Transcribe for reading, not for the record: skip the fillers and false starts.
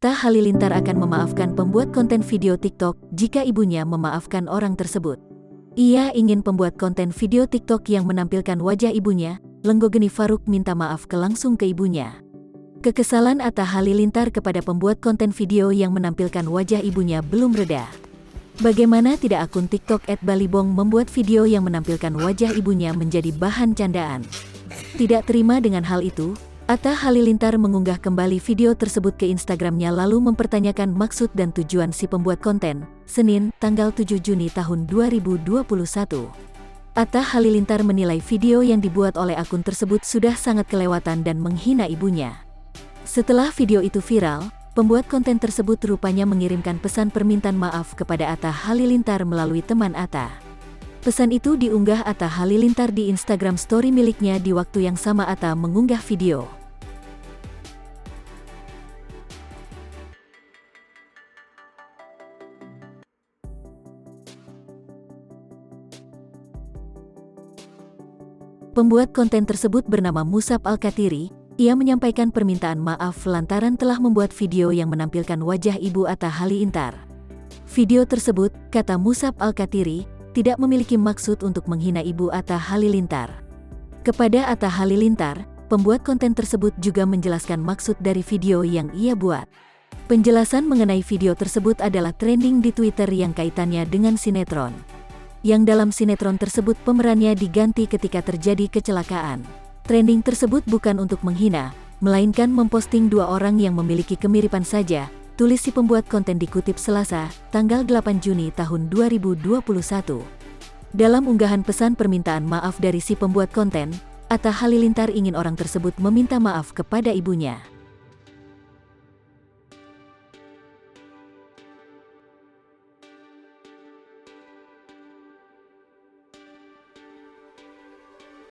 Atta Halilintar akan memaafkan pembuat konten video TikTok jika ibunya memaafkan orang tersebut. Ia ingin pembuat konten video TikTok yang menampilkan wajah ibunya, Lenggogeni Faruk minta maaf langsung ke ibunya. Kekesalan Atta Halilintar kepada pembuat konten video yang menampilkan wajah ibunya belum reda. Bagaimana tidak akun TikTok @balibong membuat video yang menampilkan wajah ibunya menjadi bahan candaan. Tidak terima dengan hal itu, Atta Halilintar mengunggah kembali video tersebut ke Instagramnya lalu mempertanyakan maksud dan tujuan si pembuat konten. Senin, tanggal 7 Juni tahun 2021. Atta Halilintar menilai video yang dibuat oleh akun tersebut sudah sangat kelewatan dan menghina ibunya. Setelah video itu viral, pembuat konten tersebut rupanya mengirimkan pesan permintaan maaf kepada Atta Halilintar melalui teman Atta. Pesan itu diunggah Atta Halilintar di Instagram Story miliknya di waktu yang sama Atta mengunggah video. Pembuat konten tersebut bernama Musab Al-Katiri. Ia menyampaikan permintaan maaf lantaran telah membuat video yang menampilkan wajah ibu Atta Halilintar. Video tersebut, kata Musab Al-Katiri, tidak memiliki maksud untuk menghina ibu Atta Halilintar. Kepada Atta Halilintar, pembuat konten tersebut juga menjelaskan maksud dari video yang ia buat. Penjelasan mengenai video tersebut adalah trending di Twitter yang kaitannya dengan sinetron. Yang dalam sinetron tersebut pemerannya diganti ketika terjadi kecelakaan. Trending tersebut bukan untuk menghina, melainkan memposting dua orang yang memiliki kemiripan saja, tulis si pembuat konten dikutip Selasa, tanggal 8 Juni tahun 2021. Dalam unggahan pesan permintaan maaf dari si pembuat konten, Atta Halilintar ingin orang tersebut meminta maaf kepada ibunya.